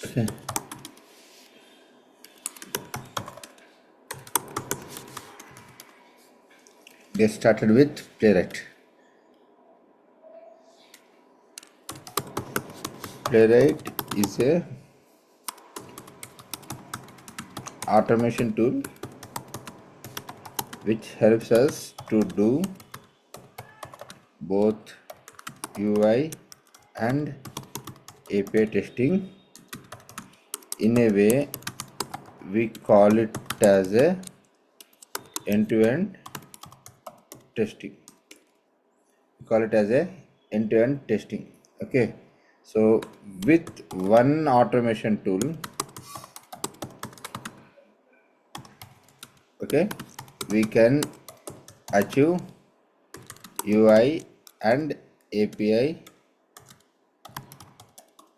Okay. Get started with Playwright. Playwright is a automation tool which helps us to do both UI and API testing in a way we call it as a end-to-end testing. We call it as a end-to-end testing. Okay, so with one automation tool, okay, we can achieve UI and API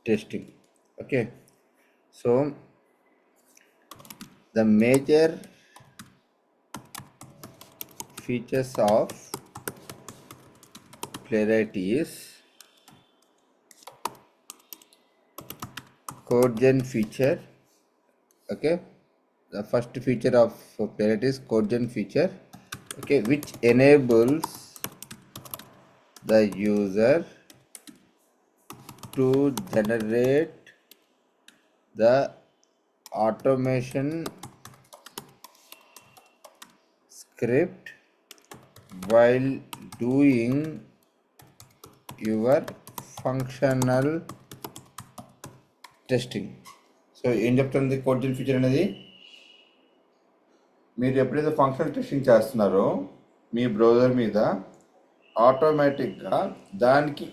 testing. Okay, so the major features of Playwright is code gen feature. Okay, the first feature of Playwright is code gen feature. Okay, which enables the user to generate the automation script while doing your functional testing. So ఏం చెప్తుంది code జెన్ feature అనేది, మీరు ఎప్పుడైతే functional testing చేస్తున్నారో మీ browser మీద ఆటోమేటిక్గా దానికి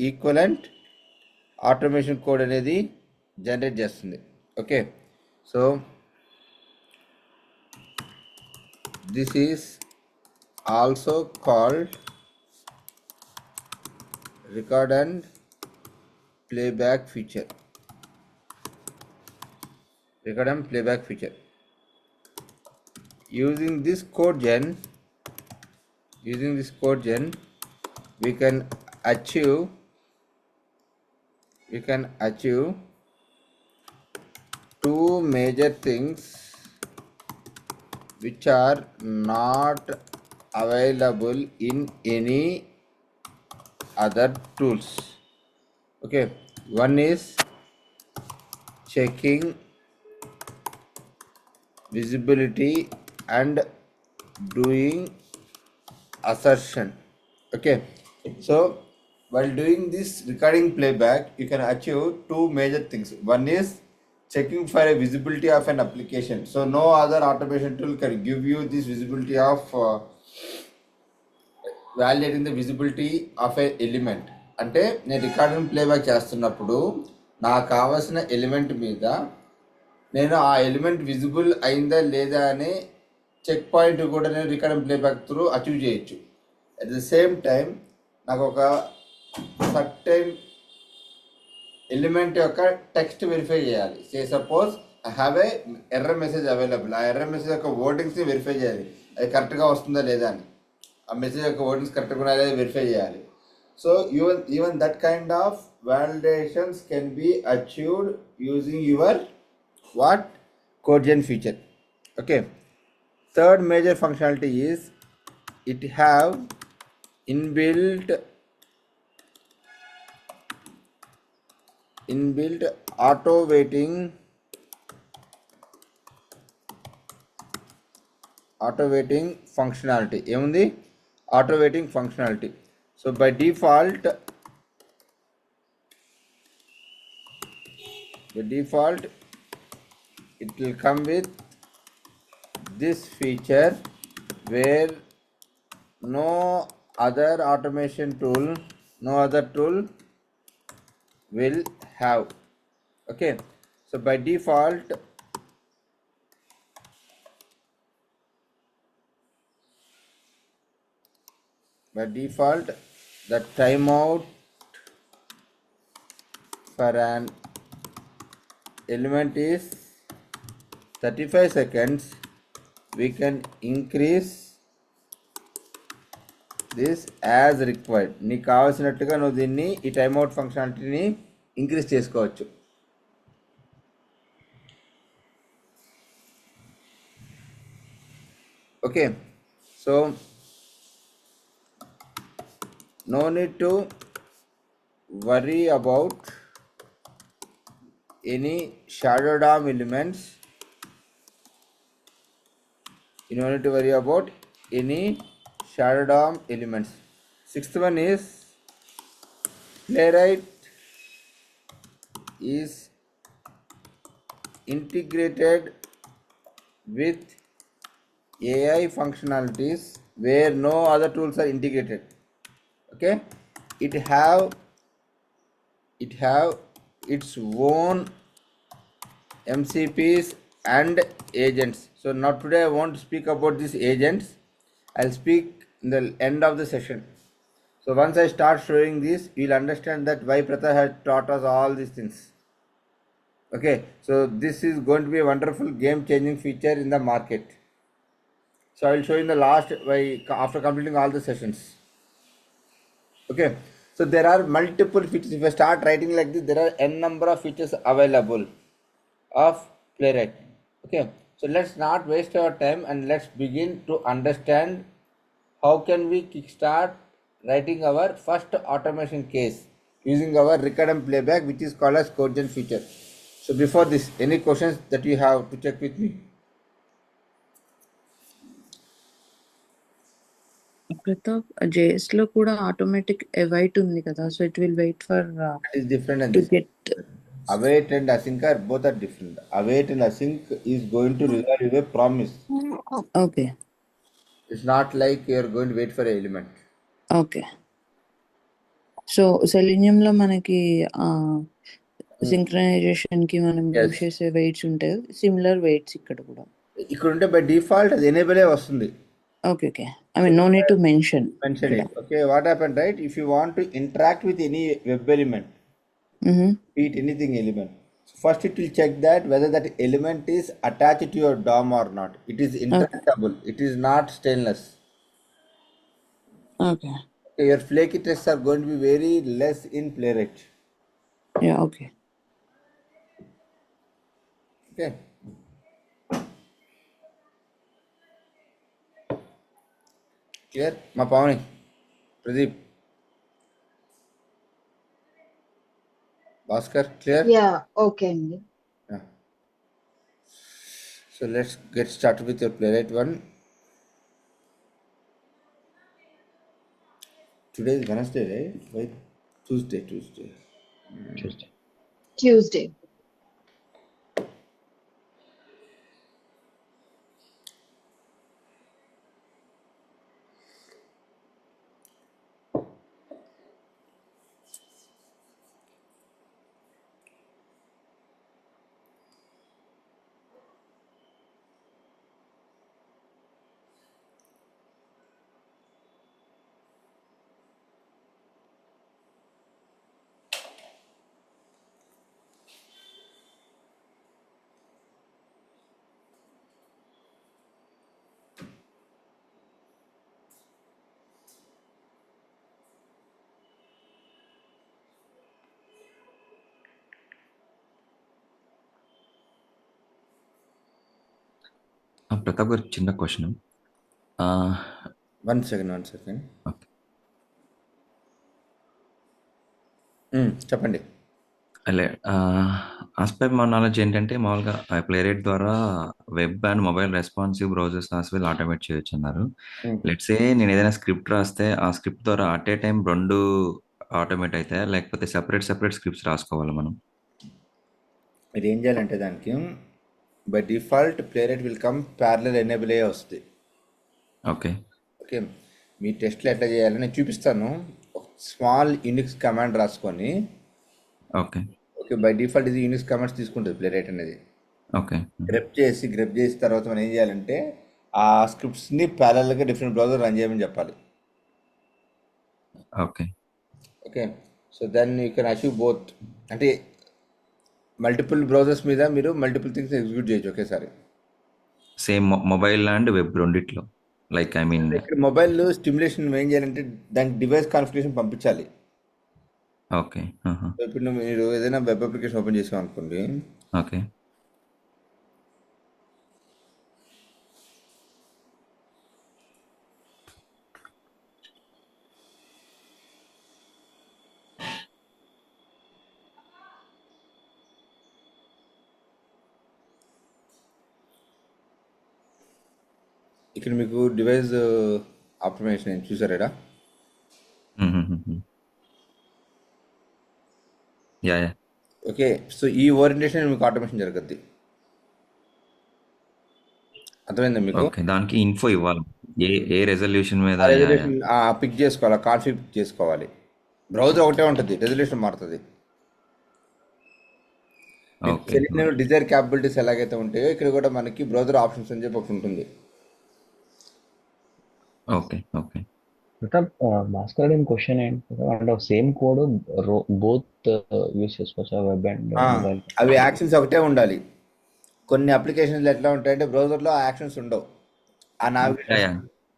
equivalent automation code అనేది జనరేట్ చేస్తుంది. Okay, so this is also called record and playback feature. Using this code gen we can achieve two major things which are not available in any other tools. Okay, one is checking visibility and doing assertion. Okay, so while doing this recording playback you can achieve two major things. One is checking for a visibility of an application. So no other automation tool can give you this visibility of validating the visibility of A element. అంటే నేను recording playback చేస్తున్నప్పుడు నాకు కావాల్సిన element మీద నేను ఆ element visible అయిందా లేదా అనే చెక్ పాయింట్ కూడా నేను రికార్డింగ్ ప్లేబ్యాక్ త్రూ అచీవ్ చేయొచ్చు. అట్ ద సేమ్ టైం నాకు ఒక సర్టెన్ ఎలిమెంట్ యొక్క టెక్స్ట్ వెరిఫై చేయాలి. Say suppose I have a error message available. ఆ ఎర్రర్ మెసేజ్ యొక్క వర్డింగ్స్ని వెరిఫై చేయాలి, అది కరెక్ట్గా వస్తుందా లేదా అని. ఆ మెసేజ్ యొక్క వర్డింగ్స్ కరెక్ట్గా ఉన్నాయా వెరిఫై చేయాలి. So even that kind of validations can be achieved using your code gen feature. Okay, third major functionality is it have inbuilt auto waiting functionality. ఏముంది? auto waiting functionality. So by default it will come with this feature where no other tool will have. Okay, so by default the timeout for an element is 35 seconds. We can increase this as required. నీకు కావాల్సినట్టుగా నువ్వు దీన్ని ఈ timeout ఫంక్షనాలిటీని increase చేసుకోవచ్చు. Okay, so no need to worry about any shadow DOM elements. You don't need to worry about any shadow DOM elements. Sixth one is Playwright is integrated with AI functionalities where no other tools are integrated. Okay, it have its own MCPs and agents. So now today I want to speak about these agents. I'll speak in the end of the session. So once I start showing this, you'll understand that why Pratha has taught us all these things. Okay, so this is going to be a wonderful game changing feature in the market. So I will show you in the last after completing all the sessions. Okay, so there are multiple features. If I start writing like this, there are n number of features available of Playwright. Okay, so let's not waste our time and let's begin to understand how can we kickstart writing our first automation case using our record and playback, which is called as code gen feature. So before this, any questions that you have to check with me? Pratap JS లో కూడా automatic await ఉంది కదా, so it will wait for That is different and to this get. await and async are both are different. Await and async is going to resolve you a promise. Okay It's not like you're going to wait for an element. Okay. So selenium లో మనకి synchronization కి మనం Yes. Use చేసే waits ఉంటాయి, similar waits ఇక్కడ కూడా. ఇక్కడ ఉంటే బై డిఫాల్ట్ అది ఎనేబుల్ వస్తుంది. Okay okay, I mean no need to mention it. Okay, what happened, right? If you want to interact with any web element, be it anything element, so first it will check that whether that element is attached to your DOM or not. It is interactable. It is not stainless. Okay Okay, your flaky tests are going to be very less in Playwright. Yeah okay. Okay. Clear? మా Pavani, Pradeep, Bhaskar, clear? Yeah, okay అండి. Yeah. So let's get started with your Playwright one. Today is Wednesday, right? Why? Tuesday. Tuesday. Pratap గారు, చిన్న question. One second. Okay. చెప్పండి. అలే aspect మా knowledge ఏంటంటే, మామూలుగా ప్లేరైట్ ద్వారా web and mobile responsive browsers as well automate చేయొచ్చు అన్నారు. లెట్స్ సే నేను ఏదైనా స్క్రిప్ట్ రాస్తే ఆ స్క్రిప్ట్ ద్వారా అట్ ఏ టైం రెండు ఆటోమేట్ అవుతాయా, లేకపోతే సెపరేట్ స్క్రిప్ట్స్ రాసుకోవాలి మనం? మీరు ఏం చేయాలంటే దానికి by default ప్లేరైట్ will come parallel enable అయ్యే వస్తుంది. ఓకే ఓకే, మీ టెస్ట్లో ఎట్లా చేయాలని నేను చూపిస్తాను. స్మాల్ యూనిక్స్ కమాండ్ రాసుకొని, ఓకే ఓకే, బై డిఫాల్ట్ ఇది యూనిక్స్ కమాండ్స్ తీసుకుంటుంది ప్లేరైట్ అనేది. ఓకే గ్రెప్ చేసి తర్వాత మనం ఏం చేయాలంటే ఆ స్క్రిప్ట్స్ని ప్యారలల్గా డిఫరెంట్ బ్రౌజర్ రన్ చేయమని చెప్పాలి. Okay okay, so then you can achieve both. అంటే మల్టిపుల్ బ్రౌజర్స్ మీద మీరు మల్టిపుల్ థింగ్స్ ఎగ్జిక్యూట్ చేయొచ్చు ఒకేసారి. సేమ్ మొబైల్ అండ్ వెబ్ రెండిట్లో. లైక్ ఐ మీన్ ఇక్కడ మొబైల్ స్టిమ్యులేషన్ ఏం చేయాలంటే దానికి డివైస్ కాన్ఫిగరేషన్ పంపించాలి. ఓకే. సో ఇప్పుడు మీరు ఏదైనా వెబ్ అప్లికేషన్ ఓపెన్ చేసాం అనుకోండి, ఓకే. ఇక్కడ మీకు డివైస్ ఆప్టిమైజేషన్ చూసారా? యా యా ఓకే, సో ఈ ఓరియంటేషన్ మీకు ఆటోమేషన్ జరుగుద్ది. అర్థమైందా మీకు? ఓకే. దానికి ఇన్ఫో ఇవ్వాలి. ఏ ఏ రెజల్యూషన్ మీద ఆ యా యా రెజల్యూషన్ పిక్ చేసుకోవాలి, కాన్ఫిగ్ పిక్ చేసుకోవాలి. బ్రౌజర్ ఒకటే ఉంటుంది, రెజల్యూషన్ మారుతుంది. ఓకే. సెలీనియం డిజైర్ క్యాపబిలిటీస్ ఎలాగైతే ఉంటాయో ఇక్కడ కూడా మనకి బ్రౌజర్ ఆప్షన్స్ అని చెప్పి ఒకటి ఉంటుంది. ఓకే. ఓకే. ప్రతాప్ భాస్కర్ గారి క్వశ్చన్ ఏంటి అంటే సేమ్ కోడ్ బోత్ యూస్ చేసుకోవచ్చు వెబ్ అండ్ ఆ, మొబైల్. అవి యాక్షన్స్ ఒకటే ఉండాలి. కొన్ని అప్లికేషన్లు ఎట్లా ఉంటాయంటే బ్రౌజర్లో ఆ యాక్షన్స్ ఉండవు. ఆ yeah navigation yeah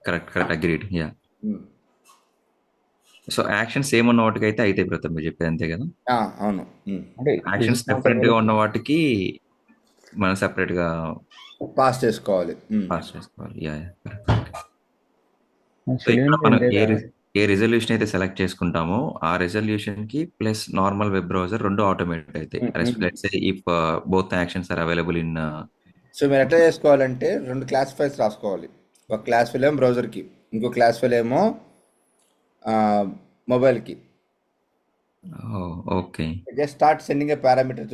correct correct agreed. Yeah so action same ఉన్న వాటికి అయితే అయితే ప్రతాప్ మీరు చెప్పేది అంతే కదా. అవును. అంటే యాక్షన్స్ సెపరేట్ గా ఉన్న వాటికి మనం సెపరేట్ గా పాస్ చేసుకోవాలి. పాస్ చేసుకోవాలి. Yeah yeah correct. సో ఇక్కడ మనం ఏ రిజల్యూషన్ అయితే సెలెక్ట్ చేసుకుంటామో ఆ రెజల్యూషన్ కి ప్లస్ నార్మల్ వెబ్ బ్రౌజర్ రెండు ఆటోమేటెడ్ అవుతాయి. Let's say if both actions are available in. So మీరు ఎట్లా చేసుకోవాలంటే 2 క్లాస్ ఫైల్స్ రాసుకోవాలి. ఒక క్లాస్ ఫైల్ ఏమో బ్రౌజర్కి, ఇంకో క్లాస్ ఫైల్ ఏమో మొబైల్కి. Okay. Just start sending a parameter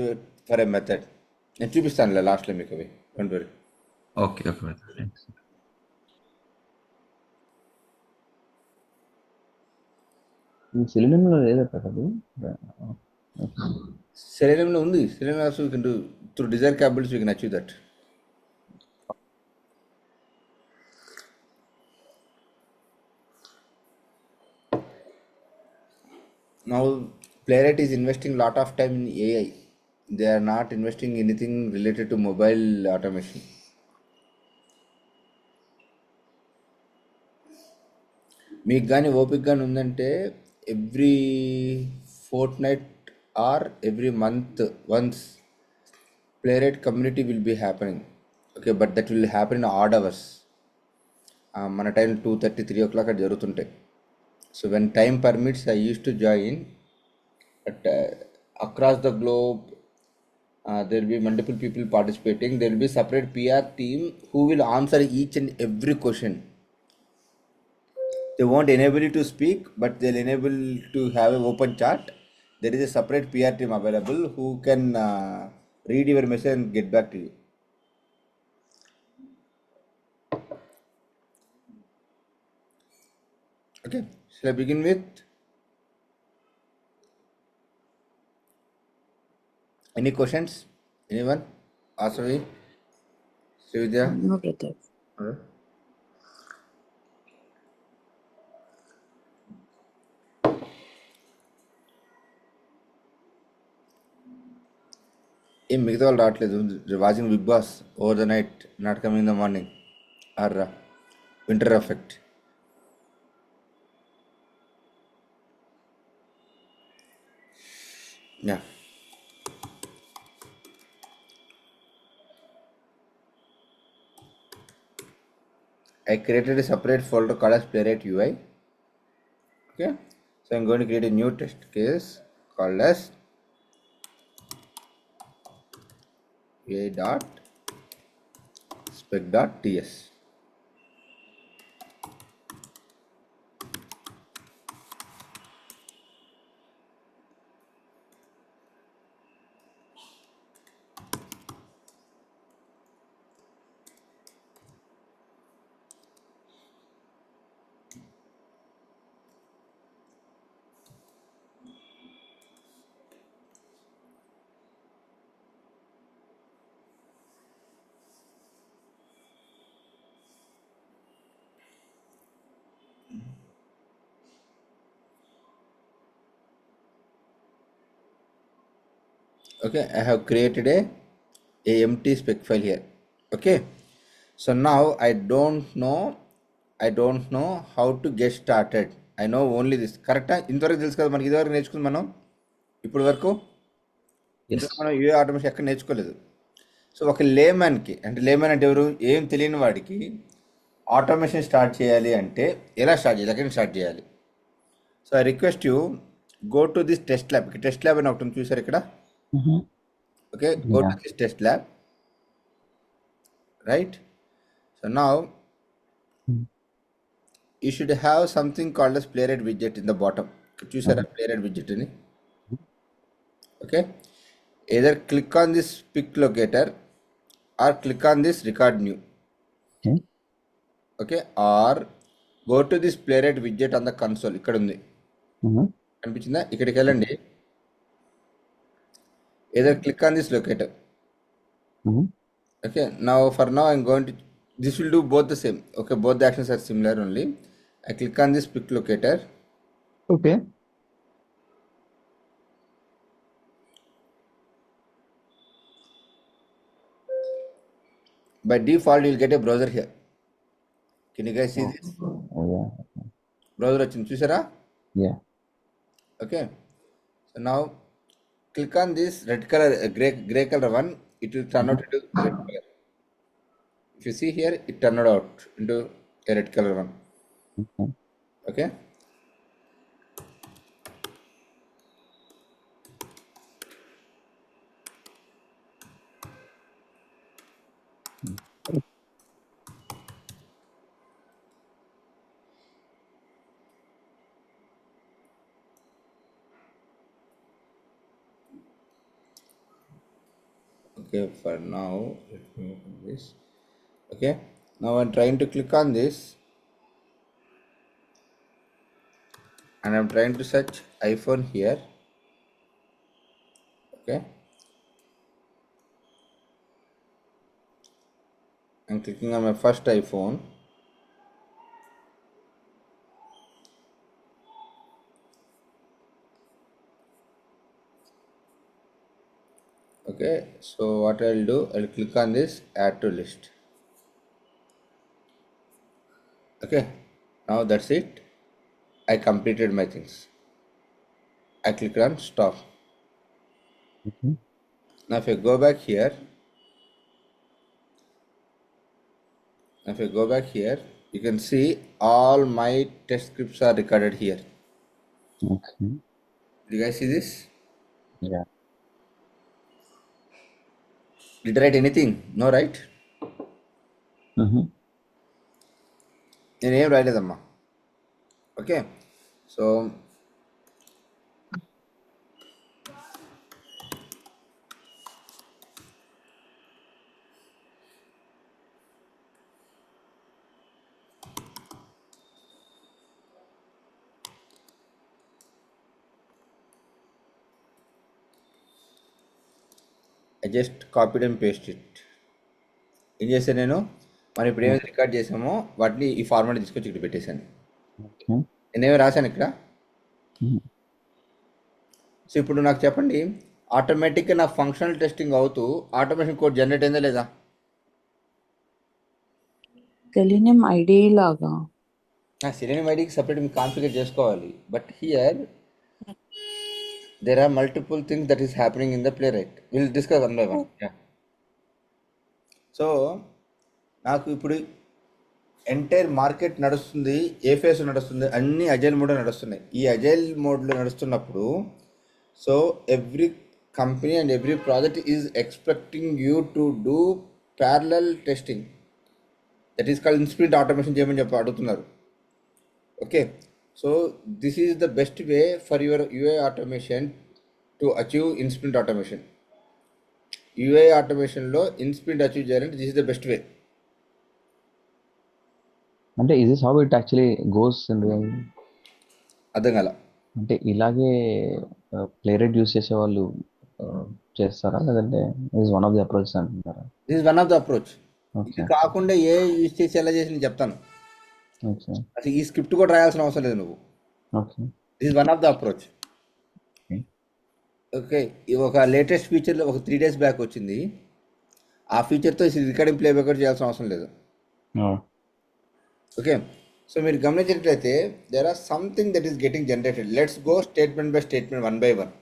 for a method. నేను చూపిస్తానులే లాస్ట్లో మీకు అవి, don't worry. Okay okay thanks. సెలినియంలో లేదా ప్రతాప్? సెలీనియంలో ఉంది. Selenium also you can do through desire capabilities you can achieve that. Now Playwright is investing lot of time in AI. They are not investing anything related to mobile automation. మీకు కానీ ఓపిక కానీ ఉందంటే every fort night or every month once Playwright community will be happening. Okay, but that will happen in odd hours. మన time 2:30, 3 o'clock అది జరుగుతుంటాయి. So when time permits I use to join. But across the globe there will be multiple people participating. There will be separate PR team who will answer each and every question. They won't enable you to speak, but they'll enable to have an open chat. There is a separate PR team available who can read your message and get back to you. Okay, shall I begin with any questions? Anyone? Asavi? Srividya? No, Pratap. Okay. ఏం మిగతా వాళ్ళు రావట్లేదు? Watching Bigg Boss over the night, not coming in the morning or winter effect. Yeah. I created a separate folder called as Playwright UI. Okay. So I'm going to create a new test case called as UI.spec.ts. Okay, I have created a empty spec file here. Okay, so now I don't know I don't know how to get started. I know only this. కరెక్టా? ఇంతవరకు తెలుసు కదా మనకి, ఇదివరకు నేర్చుకుంది మనం ఇప్పటి వరకు. Yes. ఇంతవరకు మనం యూఏ ఆటోమేషన్ ఎక్కడ నేర్చుకోలేదు. సో ఒక లేమన్కి, అంటే లేమన్ అంటే ఎవరు, ఏం తెలియని వాడికి ఆటోమేషన్ స్టార్ట్ చేయాలి అంటే ఎలా స్టార్ట్ చేయాలి, ఎక్కడ స్టార్ట్ చేయాలి? So I request you go to this test lab. Test lab అని ఒకటి ఉంది, చూసారు ఇక్కడ? Mhm. Okay, go to Yeah. this test lab, right? So now Mm. you should have something called as playwright widget in the bottom. Choose a playwright widget in it. Okay, either click on this pick locator or click on this record new. Okay. Okay, or go to this playwright widget on the console. ఇక్కడ ఉంది, Mhm. కనిపించిందా? ఇక్కడికి వెళ్ళండి. either click on this locator. Mhm. Okay, now for now I'm going to, this will do both the same. Okay, both the actions are similar only. I click on this pick locator. Okay. By default you will get a browser here. Can you guys see this? Oh, yeah. Browser వచ్చింది, చూసారా? Yeah. Okay, so now click on this red color, gray color one. It will turn out into red color. If you see here, it turned out into a red color one. Okay. Okay, okay, for now let me open this. Okay, now I'm trying to click on this and I'm trying to search iPhone here. Okay, I'm clicking on my first iPhone. Okay, so what I'll do, I'll click on this add to list. Okay, now that's it. I completed my things. I clicked on stop. Mhm. Now if I go back here, you can see all my test scripts are recorded here. Okay. Do you guys see this? Yeah. Did I write anything? No, right? Mhm. నేనేం రాయలేదమ్మా. Okay, so I just copied and paste it. ఏం చేశాను నేను, మనం ఇప్పుడు ఏమైతే record చేసామో వాటిని ఈ ఫార్మాట్ తీసుకొచ్చి ఇక్కడ పెట్టేశాను. Okay. నేనేమి రాశాను ఇక్కడ. Mhm. సో ఇప్పుడు నాకు చెప్పండి, ఆటోమేటిక్గా నా ఫంక్షనల్ టెస్టింగ్ అవుతూ ఆటోమేషన్ కోడ్ జనరేట్ అయిందా లేదా? సెలీనియం ఐడి లాగా. సెలీనియం ఐడికి సపరేట్ మీకు కాన్ఫిగర్ చేసుకోవాలి. But here there are multiple things that is happening in the playwright. We'll discuss one by one. Yeah. So నాకు ఇప్పుడు ఎంటైర్ మార్కెట్ నడుస్తుంది, ఏ ఫేస్ నడుస్తుంది, అన్ని అజైల్ మోడ్లో నడుస్తున్నాయి. ఈ అజైల్ మోడ్లో నడుస్తున్నప్పుడు so every company and every project is expecting you to do parallel testing. That is called in sprint automation చేయమని చెప్పి అడుగుతున్నారు. Okay, so this is the best way for your UI automation to achieve in sprint automation. UI ఆటోమేషన్లో in sprint achieve చేయాలంటే this is the best way. అంటే is this how it actually goes in real? అర్థం కాల. అంటే ఇలాగే ప్లేరైట్ use చేసే వాళ్ళు చేస్తారా, లేదంటే is one of the approach అంటున్నారా? This is one of the approach. ఇది ఓకే. కాకుండా ఏ యూజ్ చేసి ఎలా చేసి నేను చెప్తాను. ఓకే. అసలు ఈ స్క్రిప్ట్ కూడా రాయాల్సిన అవసరం లేదు నువ్వు. Okay. This is one of the approach. Okay. Okay, ఇది ఒక లేటెస్ట్ ఫీచర్లో ఒక 3 days బ్యాక్ వచ్చింది. ఆ ఫీచర్తో రికార్డింగ్ ప్లేబ్యాక్ కూడా చేయాల్సిన అవసరం లేదు. Oh. ఓకే, సో మీరు గమనించినట్లయితే there are something that is getting generated. Let's go statement by statement, one by one.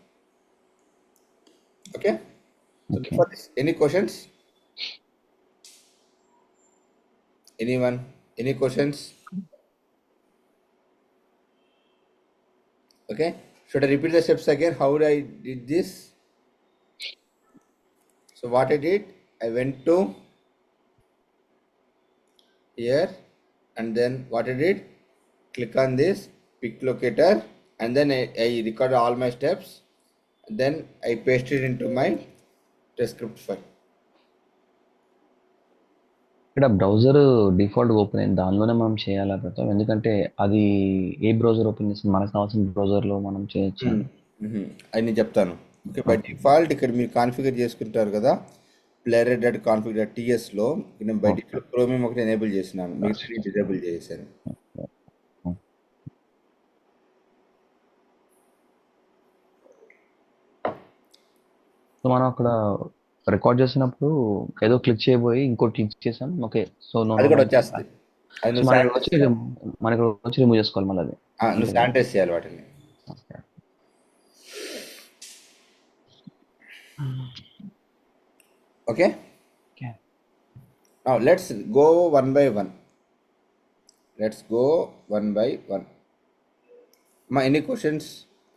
Okay, so Okay. Before this any questions? Anyone? Any questions? Okay, should I repeat the steps again? How I did this? So what I did, I went to here, and then what I did, click on this pick locator, and then I recorded all my steps, and then I pasted into my transcript file. ఇక్కడ browser default open అయింది, దానిలోనే మనం చేయాలా ప్రతాప్? ఎందుకంటే అది ఏ browser open చేస్తుంది, మనకు కావాల్సిన బ్రౌజర్లో మనం చేయొచ్చు. అది నేను చెప్తాను. ఓకే, బై డిఫాల్ట్ ఇక్కడ మీరు కాన్ఫిగర్ చేసుకుంటారు కదా playwright.config.tsలో, నేను బై డిఫాల్ట్ క్రోమియం ఒకటి ఎనేబుల్ చేసినాను, మీకు డిజేబుల్ చేశాను. సో మనం అక్కడ రికార్డ్ చేసినప్పుడు ఏదో క్లిక్ చేయబోయి ఇంకోటి క్లిక్ చేసాం. ఓకే, సో అది కూడా వచ్చేస్తుంది. అది నువ్వు మనకి వచ్చి రిమూవ్ చేసుకోవాలి మళ్ళీ అది. నువ్వు శానిటైజ్ చేయాలి వాటిని. Okay, now let's go one by one. Let's go one by one. Ma, any questions?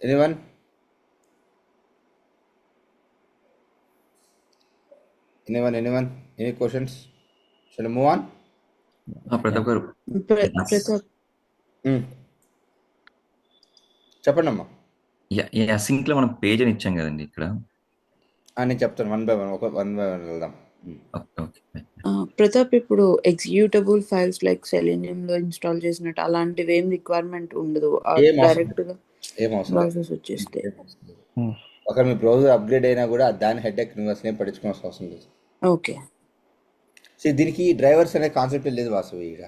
Anyone? Anyone? Any questions? Shall we move on? Pratap గారు, ప్రతాప్ చెప్పండి అమ్మా. సింక్ లో మనం పేజ్ అని ఇచ్చాం కదండి ఇక్కడ. నేను చెప్తాను, వన్ బై వన్ వెళ్దాం. Okay okay. ప్రతాప్, ఇప్పుడు ఎగ్జిక్యూటబుల్ ఫైల్స్ లైక్ సెలీనియం లో ఇన్స్టాల్ చేసినట్టు అలాంటివి ఏం రిక్వైర్మెంట్ ఉండదు, డైరెక్ట్ గా ఏం అవసరం ప్రాసెస్ వచ్చేస్తే. ఒక మీ బ్రౌజర్ అప్గ్రేడ్ అయినా కూడా దాని హెడేక్ నువ్వు అసలు ఏం పట్టించుకోవాల్సిన అవసరం లేదు. ఓకే, సో దీనికి డ్రైవర్స్ అనే కాన్సెప్ట్ లేదు వాస్తవ. ఇక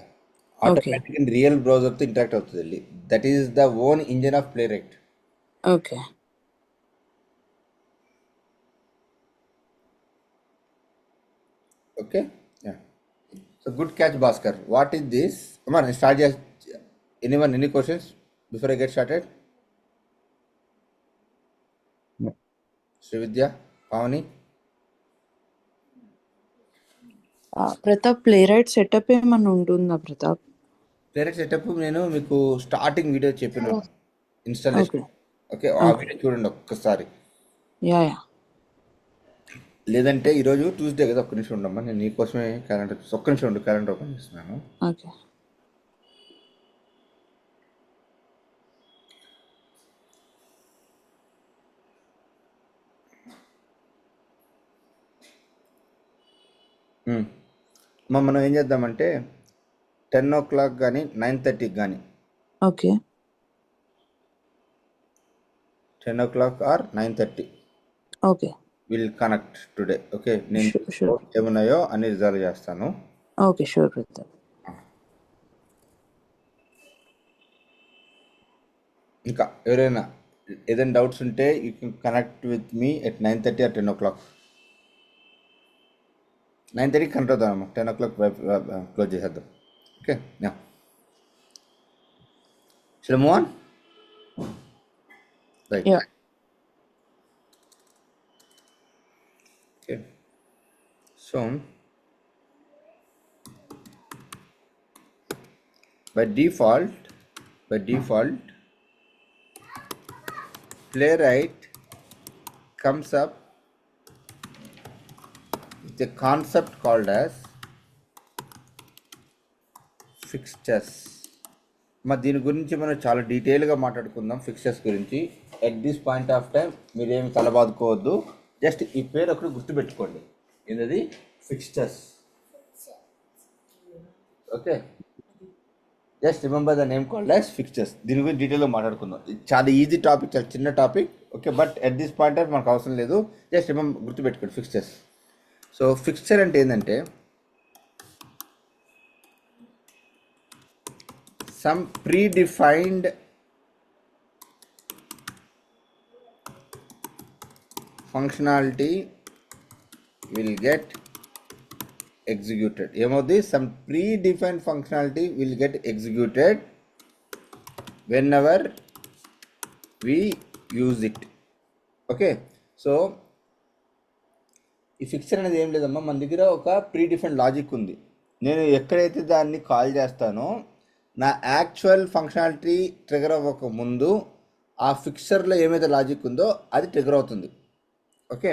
ఆటోమేటిక్ రియల్ బ్రౌజర్తో ఇంటరాక్ట్ అవుతుంది. That is the own engine of ప్లేరైట్. Okay. Okay, yeah. So good catch, Bhaskar. What is this? Come on, start. Just anyone, any questions before I get started? No. Srividya, Pavani. Pratap, play right setup ఏమన్నా ఉంటుందా Pratap? ప్లేరైట్ setup నేను మీకు starting video చెప్పిన installation. Okay, ఆ video చూడండి ఒక్కసారి. Yeah. లేదంటే ఈరోజు ట్యూస్డే కదా, ఒక్క నిమిషం ఉండమ్మా, నేను నీకోసమే క్యాలెండర్ ఒక్క నిమిషం ఉండు, క్యాలెండర్ ఓపెన్ చేస్తున్నాను. ఓకే. మనం ఏం చేద్దామంటే 10 o'clock కానీ 9:30 కానీ, okay, 10 o'clock or 9:30 okay, will connect today. Okay, నేను ఏమున్నాయో అన్ని రిజాల్వ్ చేస్తాను. Okay, sure Pratap. ఇంకా ఎవరైనా ఏదైనా డౌట్స్ ఉంటే you can connect with me at 9:30 or 10 o'clock. 9:30 connect అవుతామమ్మా, 10 o'clock క్లోజ్ చేసేద్దాం. Okay, shall move on. Right. Yeah. Okay, so by default Playwright comes up with a concept called as fixtures. దీని గురించి మనం చాలా డీటెయిల్గా మాట్లాడుకుందాం, fixtures గురించి. At this point of time మీరేమి తలబాదుకోవద్దు, జస్ట్ ఈ పేరు ఒకటి గుర్తుపెట్టుకోండి, ఏంటది? Fixtures. Okay, just remember the name called as fixtures. దీని గురించి డీటెయిల్గా మాట్లాడుకుందాం. చాలా ఈజీ టాపిక్, చాలా చిన్న topic. Okay, but at this point of మనకు అవసరం లేదు, జస్ట్ రిమెంబర్, గుర్తుపెట్టుకోండి ఫిక్చర్స్. సో ఫిక్చర్ అంటే ఏంటంటే some predefined functionality will get executed. ఏమవుతుంది, some predefined functionality will get executed whenever we use it. Okay, so ఈ ఫిక్చర్ అనేది ఏం లేదమ్మా, మన దగ్గర ఒక ప్రీడిఫైన్డ్ లాజిక్ ఉంది. నేను ఎక్కడైతే దాన్ని కాల్ చేస్తానో నా యాక్చువల్ ఫంక్షనాలిటీ ట్రిగర్ అవ్వక ముందు ఆ ఫిక్చర్లో ఏమైతే లాజిక్ ఉందో అది ట్రిగర్ అవుతుంది. Okay,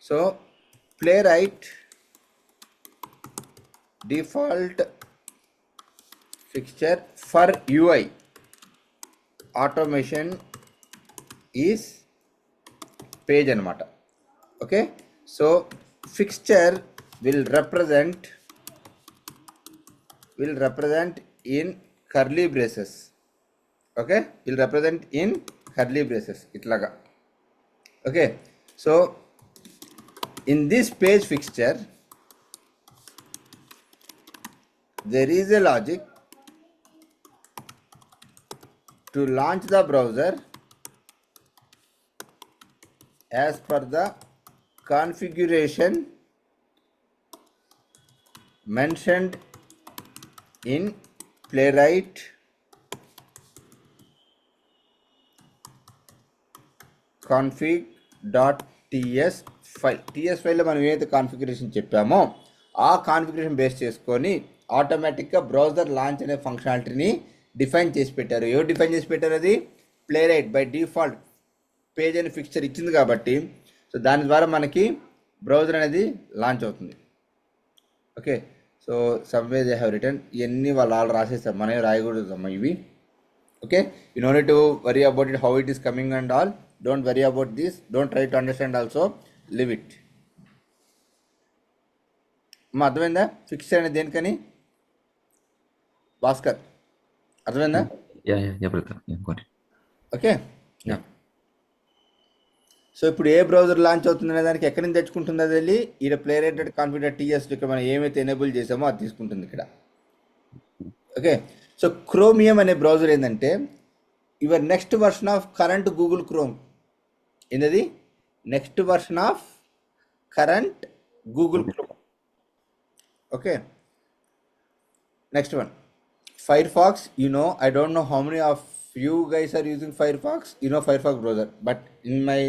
so Playwright default fixture for UI automation is page అనమాట. Okay, so fixture will represent in curly braces. Okay, will represent in curly braces itlaga. Okay, so in this page fixture there is a logic to launch the browser as per the configuration mentioned in playwright config.ts file. ts ఫైల్లో మనం ఏదైతే configuration చెప్పామో ఆ configuration base చేసుకొని ఆటోమేటిక్గా browser launch అనే ఫంక్షనాలిటీని define చేసి పెట్టారు. ఎవరు డిఫైన్ చేసి పెట్టారు? అది ప్లేరైట్ బై డిఫాల్ట్ పేజ్ అని ఫిక్చర్ ఇచ్చింది కాబట్టి, సో దాని ద్వారా మనకి బ్రౌజర్ అనేది లాంచ్ అవుతుంది. Okay, so someway they have return, ఇవన్నీ వాళ్ళు ఆల్ రాసేస్తారు, మనమే రాయకూడదమ్మా ఇవి. Okay, you know need to worry about it, how it is coming and all. Don't worry about this, don't try to understand also, live it. అమ్మా అర్థమైందా fixture అనేది దేనికని? భాస్కర్ అర్థమైందా? Okay, so ఇప్పుడు ఏ browser launch అవుతుంది అనే దానికి ఎక్కడి నుంచి తెచ్చుకుంటుంది అది వెళ్ళి ఇక్కడ ప్లేరైటెడ్ కాన్ఫిగర్ టీఎస్ ఇక్కడ మనం ఏమైతే ఎనేబుల్ చేసామో అది తీసుకుంటుంది ఇక్కడ. ఓకే, సో క్రోమియం అనే బ్రౌజర్ ఏంటంటే your next version of current Google Chrome. ఏంటది? Next version of current Google Chrome. Okay, next one Firefox. You know, I don't know how many of you guys are using Firefox. You know Firefox browser, but in my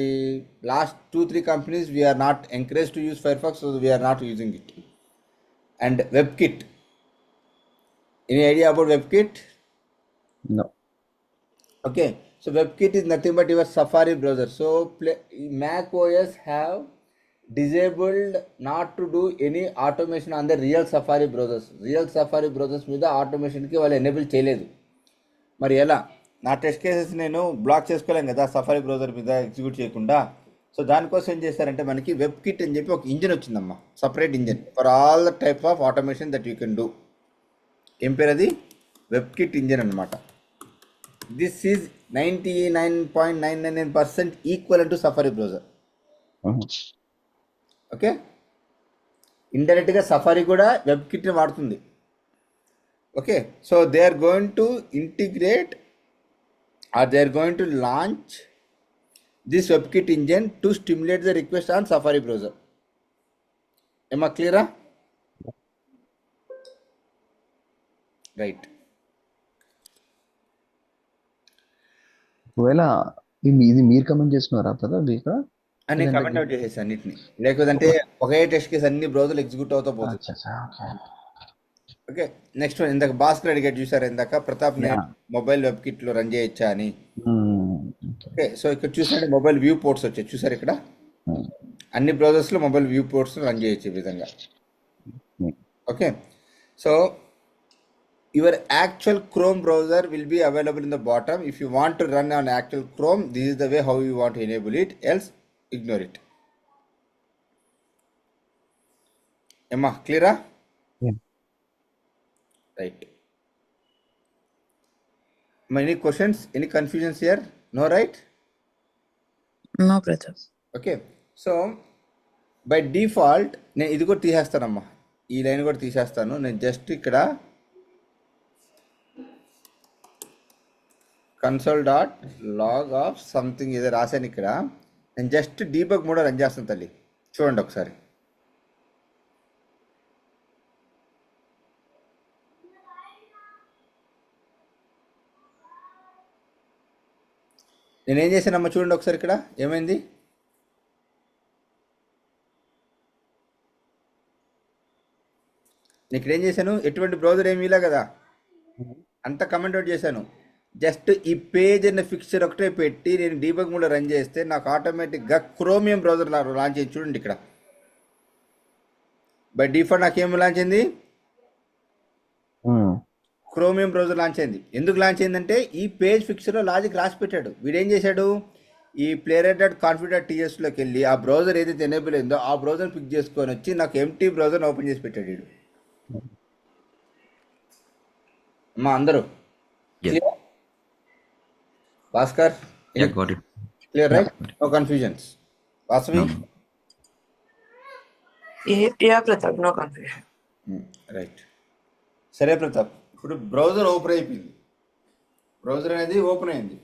last 2-3 companies we are not encouraged to use Firefox, so we are not using it. And WebKit. Any idea about WebKit? No. Okay, so WebKit is nothing but your Safari browser. So Mac OS have disabled not to do any automation on the real Safari browsers. Real Safari browsers మీద ఆటోమేషన్కి వాళ్ళు enable చేయలేదు. మరి ఎలా? నా test cases నేను black చేసుకోలేం కదా safari browser మీద ఎగ్జిక్యూట్ చేయకుండా. సో దానికోసం ఏం చేస్తారంటే మనకి వెబ్ కిట్ అని చెప్పి ఒక ఇంజిన్ వచ్చిందమ్మా, separate engine for all the type of automation that you can do. ఏం పేరు అది? వెబ్ కిట్ ఇంజిన్ అనమాట. This is 99.999% equal to Safari browser. Okay, ఇండైరెక్ట్గా సఫారీ కూడా వెబ్ కిట్ని వాడుతుంది. Okay, so they are going to integrate or they are going to launch this web kit engine to stimulate the request on Safari browser. ఏమా క్లియరా? Right. ఒకవేళ ఇది మీరు comment చేసుకున్నారా బ్రదర్ ఇక్కడ? అని కమెంట్ అవుట్ చేసేసి అన్నిటిని, లేకపోతే ఒకే టెస్ట్ కేసు అన్ని బ్రౌజర్లు ఎగ్జిక్యూట్ అవుతా పోతుంది. ఓకే, నెక్స్ట్ వన్ ఇందాక భాస్కర్ అడిగాడు చూసారు ఇందాక ప్రతాప్, నేను మొబైల్ వెబ్ కిట్ లో రన్ చేయొచ్చా అని. ఓకే, సో ఇక్కడ చూసారంటే మొబైల్ వ్యూ పోర్ట్స్ వచ్చాయి చూసారు ఇక్కడ. అన్ని బ్రౌజర్స్ లో మొబైల్ వ్యూ పోర్ట్స్ రన్ చేయొచ్చు ఈ విధంగా. Okay, so your actual chrome browser will be available in the bottom. If you want to run on actual chrome, this is the way how you want to enable it, else ignore it. Emma, clear? Yeah. Right. Any questions? Any confusions here? No, right? No, brother. Okay, so by default నేను ఇది కూడా తీసేస్తానమ్మా, ఈ line కూడా తీసేస్తాను. నేను just ఇక్కడ console.log of something ఏదో రాశాను ఇక్కడ. నేను జస్ట్ డీబగ్ మోడ్ రన్ చేస్తాను తల్లి, చూడండి ఒకసారి. నేనేం చేశానమ్మా చూడండి ఒకసారి ఇక్కడ ఏమైంది. నేను ఇక్కడ ఏం చేశాను, ఎటువంటి బ్రౌజర్ ఏమీ ఇలా కదా, అంత కమెంట్ అవుట్ చేశాను. జస్ట్ ఈ పేజ్ అనే ఫిక్చర్ ఒకటే పెట్టి నేను డీబగ్ మోడ్లో రన్ చేస్తే నాకు ఆటోమేటిక్గా క్రోమియం బ్రౌజర్ లాంచ్ అయింది. చూడండి ఇక్కడ బై డిఫాల్ట్ నాకేం లాంచ్ అయింది, క్రోమియం బ్రౌజర్ లాంచ్ అయింది. ఎందుకు లాంచ్ అయిందంటే ఈ పేజ్ ఫిక్చర్లో లాజిక్ రాసి పెట్టాడు. వీడేం చేశాడు, ఈ playwright.config.tsలోకి వెళ్ళి ఆ బ్రౌజర్ ఏదైతే ఎనేబుల్ అయిందో ఆ బ్రౌజర్ పిక్ చేసుకొని వచ్చి నాకు ఎంటీ బ్రౌజర్ ఓపెన్ చేసి పెట్టాడు వీడు. అమ్మా అందరూ Yeah. Bhaskar Yeah, got it. Clear Yeah, right, no confusions. Vasavi no. Yeah Pratap, no confusion. Right. సరే ప్రతాప్, ఇప్పుడు బ్రౌజర్ ఓపెన్ అయిపోయింది, బ్రౌజర్ అనేది ఓపెన్ అయింది.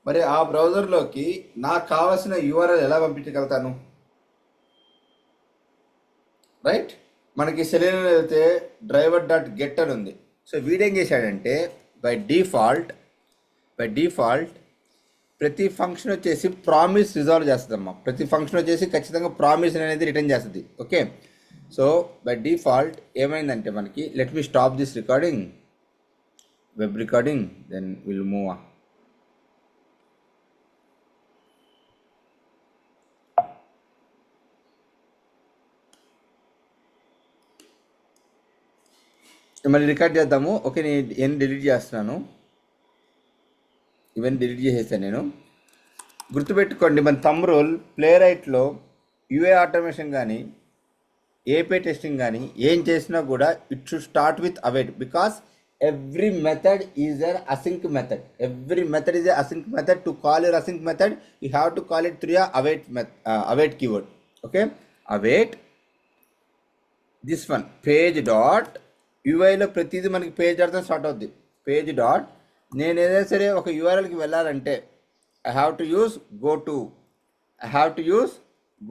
మరి ఆ బ్రౌజర్లోకి నాకు కావాల్సిన యూఆర్ఎల్ ఎలా పంపించగలుగుతాను? రైట్, మనకి సెలెనియం అయితే driver.get అని ఉంది. సో వీడేం చేశాడంటే బై డిఫాల్ట్ ప్రతి ఫంక్షన్ వచ్చేసి ప్రామిస్ రిజాల్వ్ చేస్తుందమ్మా. ప్రతి ఫంక్షన్ వచ్చేసి ఖచ్చితంగా ప్రామిస్ అనేది రిటర్న్ చేస్తుంది. ఓకే, సో బై డిఫాల్ట్ ఏమైందంటే మనకి, let me stop this recording, web recording, then will move on. మళ్ళీ రికార్డ్ చేద్దాము. ఓకే, నేను ఇవన్నీ డిలీట్ చేస్తున్నాను, ఇవన్నీ డిలీట్ చేసేసాను నేను. గుర్తుపెట్టుకోండి, మన థంబ్ రూల్ ప్లేరైట్లో యూఏ ఆటోమేషన్ కానీ ఏపీ టెస్టింగ్ కానీ ఏం చేసినా కూడా it should start with await, because every method is an async method. Every method is async method. To call your async method you have to call it through await keyword. Okay, await this one page dot యూఐలో ప్రతిదీ మనకి page డాట్తో start అవుద్ది. Page dot, నేను ఏదైనా సరే ఒక యూఆర్ఎల్కి వెళ్ళాలంటే I have to use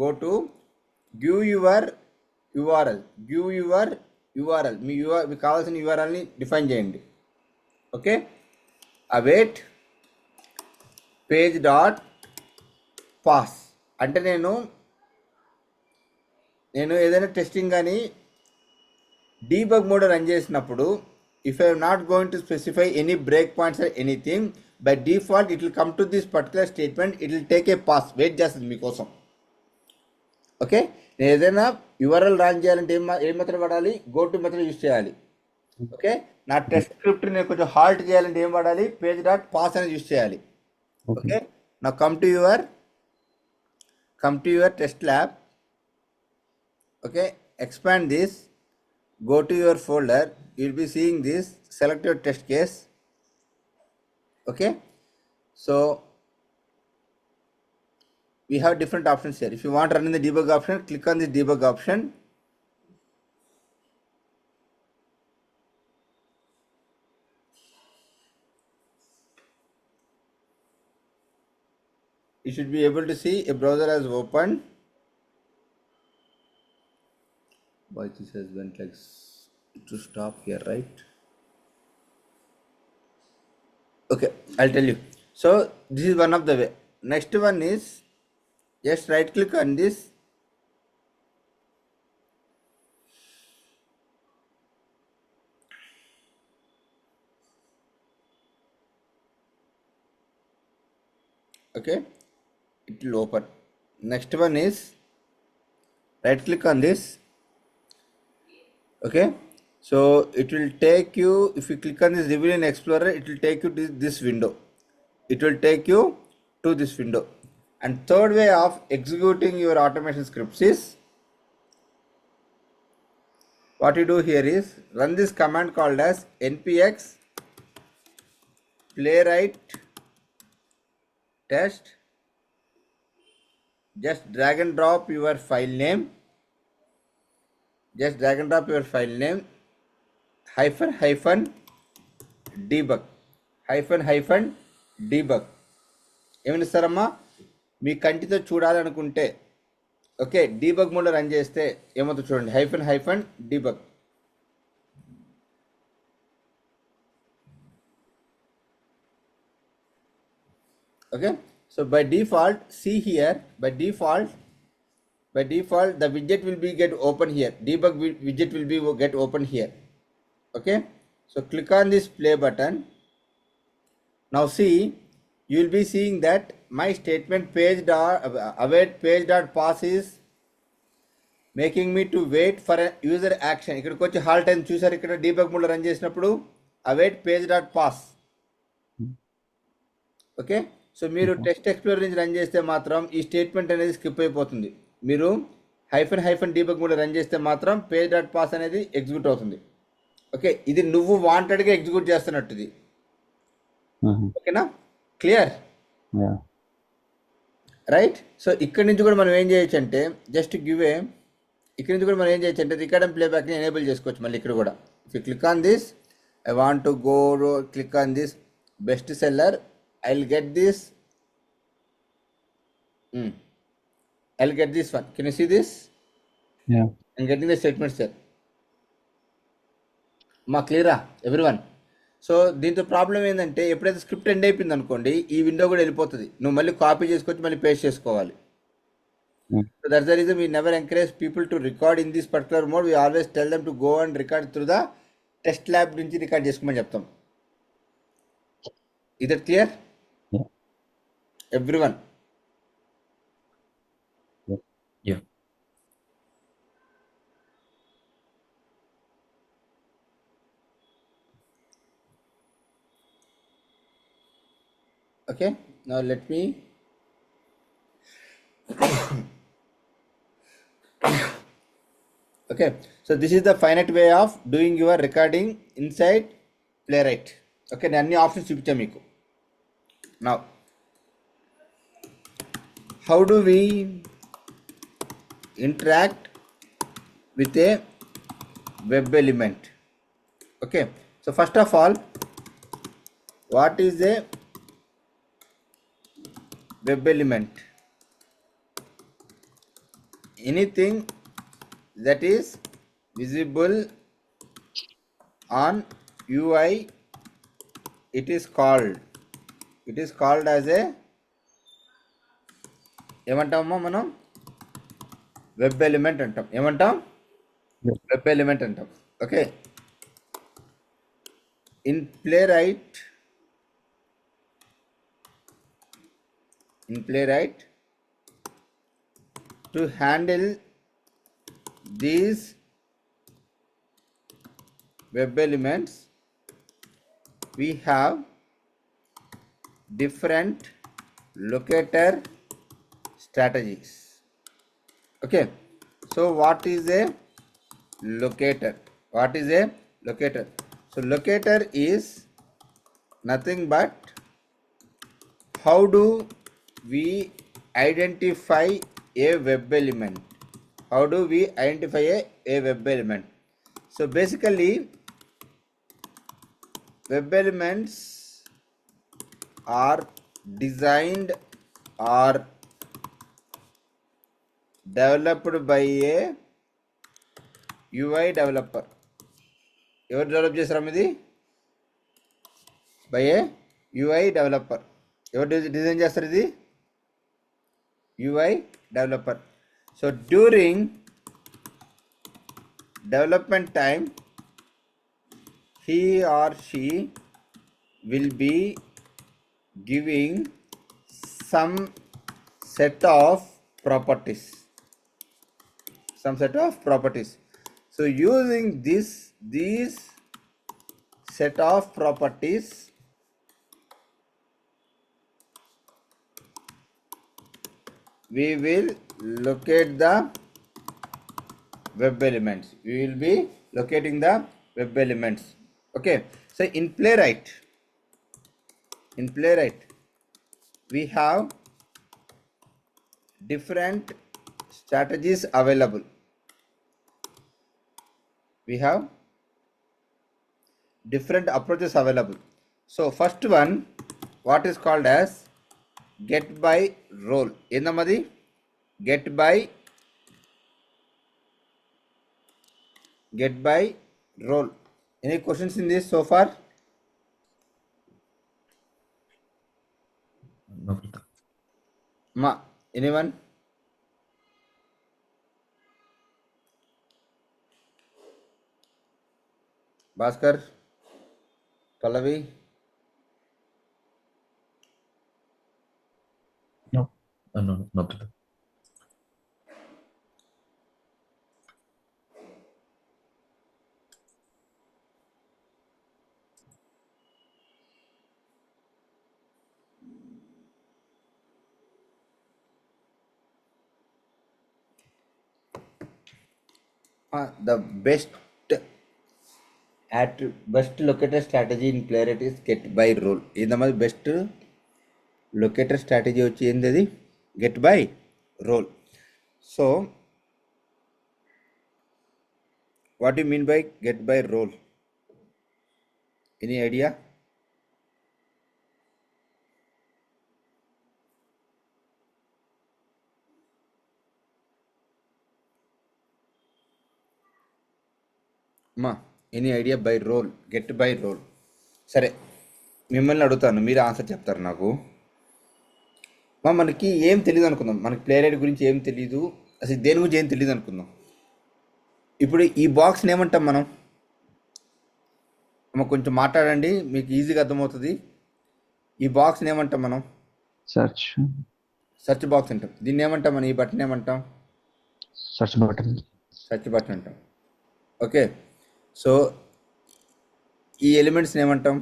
go to give your URL, మీకు కావాల్సిన యూఆర్ఎల్ని డిఫైన్ చేయండి. Okay, await page dot pause అంటే నేను ఏదైనా టెస్టింగ్ కానీ డీబగ్ మోడ్ రన్ చేసినప్పుడు if I not going to specify any break points or anything, by default it will come to this particular statement, it will take a pause, wait చేస్తుంది మీకోసం. Okay, నేను ఏదైనా URL run చేయాలంటే ఏం method వాడాలి, go to method use చేయాలి. Okay, నా test script నేను కొంచెం హాల్ట్ చేయాలంటే ఏం వాడాలి, పేజ్ డాట్ పాస్ అనేది యూజ్ చేయాలి. ఓకే, నా come to your test lab. Okay, expand this, go to your folder, you'll be seeing this, select your test case. Okay, so we have different options here. If you want to run in the debug option, click on the debug option. You should be able to see a browser has opened. Why this has went like to stop here, right? Okay, I'll tell you. So this is one of the way. Next one is just right click on this, okay, it will open. Next one is right click on this. Okay, so it will take you, if you click on this Reveal in Explorer, it will take you to this window. And third way of executing your automation scripts is, what you do here is run this command called as npx playwright test. Just drag and drop your file name, hyphen debug. ఏమని ఇస్తారమ్మా, మీ కంటితో చూడాలనుకుంటే okay debug మోడ్లో run చేస్తే ఏమవుతుందో చూడండి, hyphen debug. Okay, so by default, see here, by default the widget will be get open here, debug widget will be get open here. Okay, so click on this play button. Now see, you will be seeing that my statement page dot await page dot pass is making me to wait for a user action. ఇక్కడికి వచ్చి halt అని చూసారు, ఇక్కడ debug మోడ్లో run చేసినప్పుడు await page dot pass. Okay, so మీరు text explorer నుంచి run చేస్తే మాత్రం ఈ స్టేట్మెంట్ అనేది స్కిప్ అయిపోతుంది. మీరు హైఫన్ డీబగ్ మోడ్లో రన్ చేస్తే మాత్రం పేజ్ డాట్ పాస్ అనేది ఎగ్జిక్యూట్ అవుతుంది. ఓకే, ఇది నువ్వు వాంటెడ్గా ఎగ్జిక్యూట్ చేస్తున్నట్టుది. ఓకేనా, క్లియర్? రైట్. సో ఇక్కడి నుంచి కూడా మనం ఏం చేయొచ్చు అంటే జస్ట్ ఇక్కడి నుంచి కూడా మనం ఏం చేయొచ్చు అంటే రికార్డ్ అండ్ ప్లేబ్యాక్ని ఎనేబుల్ చేసుకోవచ్చు. మళ్ళీ ఇక్కడ కూడా if you click on this, I want to go click on this best seller, I'll get this one. Can you see this? Yeah. I'm getting the statements there. మా క్లియరా everyone? So దీంతో problem ఏంటంటే ఎప్పుడైతే script end అయిపోయింది అనుకోండి, ఈ window కూడా వెళ్ళిపోతుంది. నువ్వు మళ్ళీ కాపీ చేసుకొచ్చి మళ్ళీ పేస్ట్ చేసుకోవాలి. So that's the reason we never encourage people to record in this particular mode. We always tell them to go and record through the test lab నుంచి రికార్డ్ చేసుకోమని చెప్తాం. Is that clear everyone? Yeah. Okay, now let me okay, so this is the finite way of doing your recording inside Playwright. Okay, నేను అన్ని options చూపించాను మీకు. Now how do we interact with a web element? Okay, so first of all, what is a web element? Anything that is visible on UI, it is called as a ఏమంటామో మనం web element అంటాం. ఏమంటాం? Web element అంటాం. Okay, in ప్లేరైట్ to handle these web elements we have different locator strategies. Okay, so what is a locator? So locator is nothing but how do we identify a web element? So basically web elements are designed or developed by a UI developer. ఎవరు develop చేస్తారా ఇది? By A UI developer. ఎవరు design చేస్తారు ఇది? UI developer. So during development time, he or she will be giving some set of properties. So using these set of properties, we will locate the web elements. We will be locating the web elements. Okay, so in Playwright we have different strategies available. We have different approaches available. So first one, what is called as get by role. Endamadi get by role. Any questions in this so far? No Pratap. మా anyone? Bhaskar, Pallavi, no no Pratap. the best locator strategy in playwright is get by role. ఇది best locator strategy వచ్చి ఏంది? అది get by role. So what you mean by get by role? Any idea? Any idea by role, get by role? సరే, మిమ్మల్ని అడుగుతాను, మీరు answer చెప్తారు నాకు. మనకి ఏం తెలియదు అనుకుందాం, మనకి ప్లేరైట్ గురించి ఏం తెలియదు, అసలు దేని గురించి ఏం తెలియదు అనుకుందాం. ఇప్పుడు ఈ బాక్స్ని ఏమంటాం మనం? కొంచెం మాట్లాడండి, మీకు ఈజీగా అర్థమవుతుంది. ఈ బాక్స్ని ఏమంటాం మనం? సెర్చ్ బాక్స్ అంటాం. దీన్ని ఏమంటాం మనం? ఈ బటన్ ఏమంటాం? సెర్చ్ బటన్ అంటాం. ఓకే, సో ఈ ఎలిమెంట్స్ని ఏమంటాం?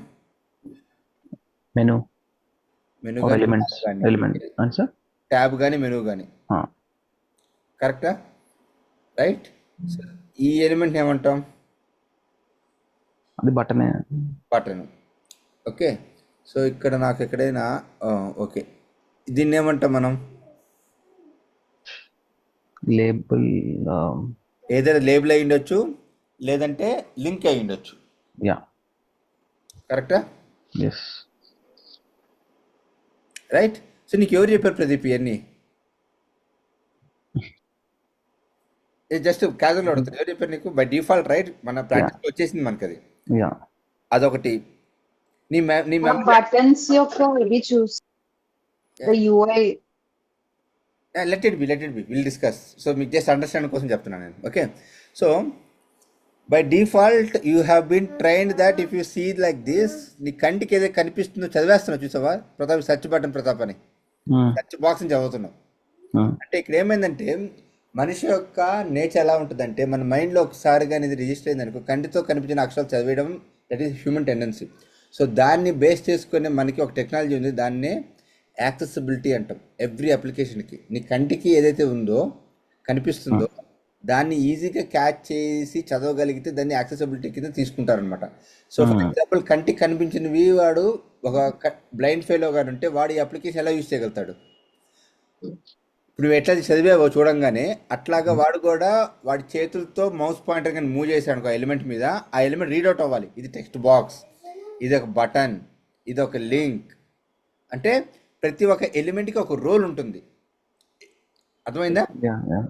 మెనూ ట్యాబ్ కానీ మెనూ కానీ. కరెక్టా? రైట్. ఈ ఎలిమెంట్ ఏమంటాం? అది బటన్. ఓకే, సో ఇక్కడ నాకు ఎక్కడైనా ఓకే, దీన్ని ఏమంటాం మనం? లేబుల్. ఏదైనా లేబుల్ అయి ఉండొచ్చు, లేదంటే లింక్ అయి ఉండొచ్చు. కరెక్టా? రైట్. సో నీకు ఎవరు చెప్పారు ప్రదీప్ ఇవన్నీ? జస్ట్ క్యాజువల్ అడుగుతారు, ఎవరు చెప్పారు నీకు? బై డిఫాల్ట్ రైట్, మన ప్రాక్టీస్ వచ్చేసింది మనకి అది. అదొకటి. నీ బటన్స్ యొక్క ఇవి చూసి UI. Let it be will discuss. So మీకు జస్ట్ అండర్స్టాండింగ్ కోసం చెప్తున్నాను నేను. Okay, so by default you have been trained that if you see like this, నీ కంటికి ఏదైతే కనిపిస్తుందో చదివేస్తున్నావు, చూసావా ప్రతాప్? సెర్చ్ బటన్ ప్రతాప్ అని సెర్చ్ బాక్స్ అని చదువుతున్నావు. అంటే ఇక్కడ ఏమైందంటే మనిషి యొక్క నేచర్ ఎలా ఉంటుందంటే, మన మైండ్లో ఒకసారి కానీ ఇది రిజిస్టర్ అయింది అనుకో, కంటితో కనిపించిన అక్షరాలు చదివేయడం, that is human tendency. So దాన్ని బేస్ చేసుకుని మనకి ఒక టెక్నాలజీ ఉంది, దాన్నే యాక్సెసిబిలిటీ అంటాం. ఎవ్రీ అప్లికేషన్కి నీ కంటికి ఏదైతే ఉందో, కనిపిస్తుందో, దాన్ని ఈజీగా క్యాచ్ చేసి చదవగలిగితే దాన్ని యాక్సెసిబిలిటీ కింద తీసుకుంటారనమాట. సో ఫర్ ఎగ్జాంపుల్ కంటికి కనిపించినవి వాడు ఒక బ్లైండ్ ఫెలో గారు ఉంటే వాడు ఈ అప్లికేషన్ ఎలా యూజ్ చేయగలుగుతాడు? ఇప్పుడు నువ్వు ఎట్లా చదివావో చూడంగానే అట్లాగా వాడు కూడా వాడి చేతులతో మౌస్ పాయింటర్ కానీ మూవ్ చేశాడు అనుకో ఎలిమెంట్ మీద, ఆ ఎలిమెంట్ రీడౌట్ అవ్వాలి. ఇది టెక్స్ట్ బాక్స్, ఇది ఒక బటన్, ఇది ఒక లింక్. అంటే ప్రతి ఒక్క ఎలిమెంట్కి ఒక రోల్ ఉంటుంది. అర్థమైందా?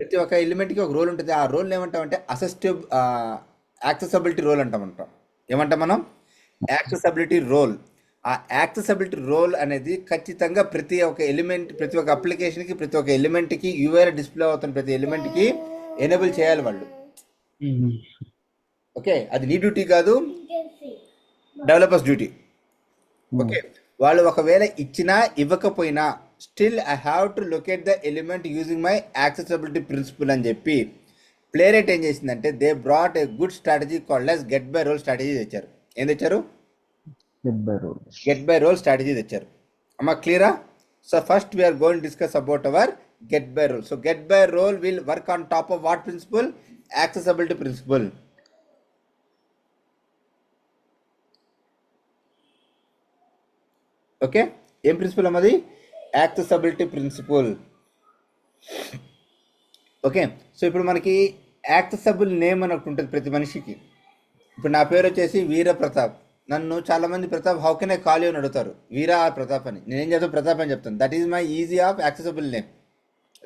ప్రతి ఒక్క ఎలిమెంట్కి ఒక రోల్ ఉంటుంది. ఆ రోల్ ఏమంటామంటే యాక్సెసిబిలిటీ రోల్ అంటామంటాం. ఏమంటాం మనం? Accessibility role. ఆ యాక్సెసిబిలిటీ రోల్ అనేది ఖచ్చితంగా ప్రతి ఒక్క ఎలిమెంట్, ప్రతి ఒక్క అప్లికేషన్కి, ప్రతి ఒక్క ఎలిమెంట్కి, యూఐలో డిస్ప్లే అవుతున్న ప్రతి ఎలిమెంట్కి ఎనేబుల్ చేయాలి వాళ్ళు. ఓకే, అది నీ డ్యూటీ కాదు, డెవలపర్స్ డ్యూటీ. ఓకే, వాళ్ళు ఒకవేళ ఇచ్చినా ఇవ్వకపోయినా still I have to locate the element using my accessibility principle అని చెప్పి ప్లేరైట్ ఏం చేసిందంటే they brought a good strategy called as get by role strategy తెచ్చారు. ఏం తెచ్చారు? గెట్ బై రోల్ స్ట్రాటజీ తెచ్చారు. అమ్మా క్లియరా? So first we're going discuss about our get by role. So get by role will work on top of what principle? Accessibility principle. Okay, ఏం principle అమ్మది? Accessibility principle. Okay, so ఇప్పుడు మనకి accessible name అని ఒకటి ఉంటుంది ప్రతి మనిషికి. ఇప్పుడు నా పేరు వచ్చేసి వీర ప్రతాప్. నన్ను చాలామంది Pratap how can I call you అని అడుగుతారు, వీరా ప్రతాప్ అని. నేనేం చెప్తాను? ప్రతాప్ అని చెప్తాను. That is my easy of accessible name,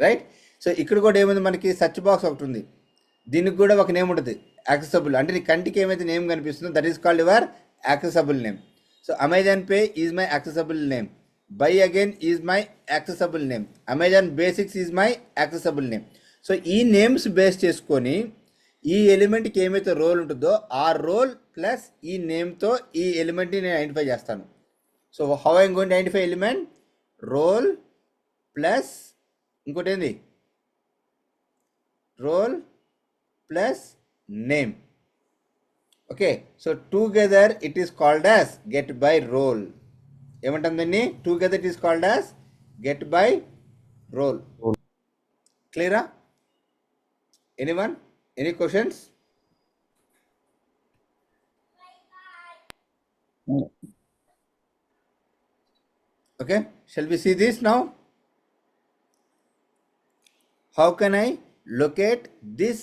right? So ఇక్కడ కూడా ఏముంది మనకి? సెర్చ్ బాక్స్ ఒకటి ఉంది, దీనికి కూడా ఒక నేమ్ ఉంటుంది యాక్సెసిబుల్. అంటే నీ కంటికి ఏమైతే నేమ్ కనిపిస్తుందో that is called your accessible name. So Amazon pay is my accessible name. By again is my accessible name, Amazon basics is my accessible name. So ఈ నేమ్స్ బేస్ చేసుకొని ఈ ఎలిమెంట్కి ఏమైతే రోల్ ఉంటుందో ఆ రోల్ ప్లస్ ఈ నేమ్తో ఈ ఎలిమెంట్ని నేను identify చేస్తాను. So how I'm going to identify element? Role plus ఇంకోటి ఏంది, role plus name. Okay, so together it is called as get by role. ఏమంటాం దీన్ని? Together it is called as get by role. క్లియరా? Anyone? Any questions? Okay, shall we see this now? How can I locate this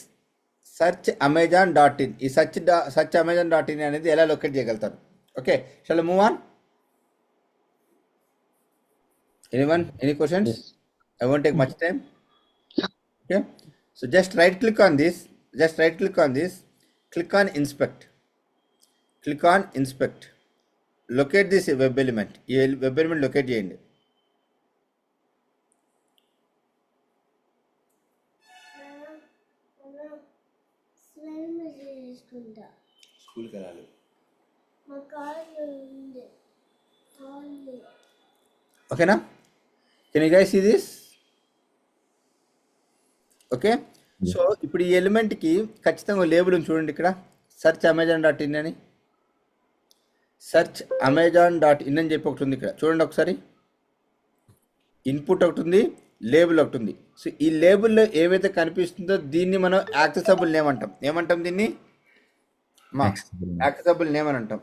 search amazon.in? ఈ search amazon.in అనేది ఎలా locate చేయగలుగుతారు? Okay, shall I move on? Anyone? Any questions? Yes. I won't take much time. Okay, so just right click on this. Click on inspect. Locate this web element. ఈ web element locate చేయండి. స్కూల్కి వెళ్ళాలి. ఓకేనా? Can you guys see this? Okay, so ఇప్పుడు ఈ ఎలిమెంట్కి ఖచ్చితంగా label ఉంది చూడండి ఇక్కడ, సెర్చ్ అమెజాన్.in అని. సెర్చ్ అమెజాన్.in అని చెప్పి ఒకటి ఉంది ఇక్కడ చూడండి ఒకసారి. ఇన్పుట్ ఒకటి ఉంది, లేబుల్ ఒకటి ఉంది. సో ఈ లేబుల్లో ఏవైతే కనిపిస్తుందో దీన్ని మనం యాక్సెసబుల్ నేమ్ అంటాం. ఏమంటాం దీన్ని? యాక్సెసబుల్ నేమ్ అని అంటాం.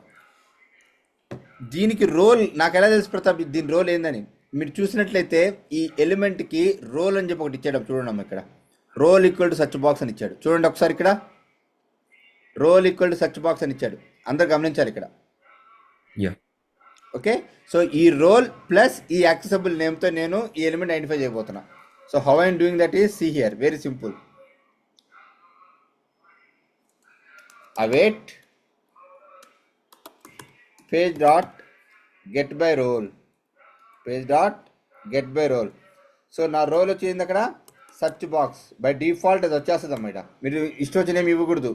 దీనికి రోల్ నాకు ఎలా తెలుసు ప్రతాప్ దీని రోల్ ఏందని? మీరు చూసినట్లయితే ఈ ఎలిమెంట్కి రోల్ అని చెప్పి ఒకటి ఇచ్చాడు చూడండి. ఇక్కడ role equal to search box అని ఇచ్చాడు చూడండి ఒకసారి. ఇక్కడ role equal to search box అని ఇచ్చాడు, అందరు గమనించాలి ఇక్కడ. ఓకే, సో ఈ రోల్ ప్లస్ ఈ యాక్సెసబుల్ నేమ్తో నేను ఈ ఎలిమెంట్ ఐడెంటిఫై చేయబోతున్నా. So how I'm doing that is see here, very simple. await page dot get by role, సో నా రోల్ వచ్చింది అక్కడ సర్చ్ బాక్స్. బై డిఫాల్ట్ అది వచ్చేస్తుంది అన్నమాట. మీరు ఇష్టం వచ్చిన ఏమి ఇవ్వకూడదు,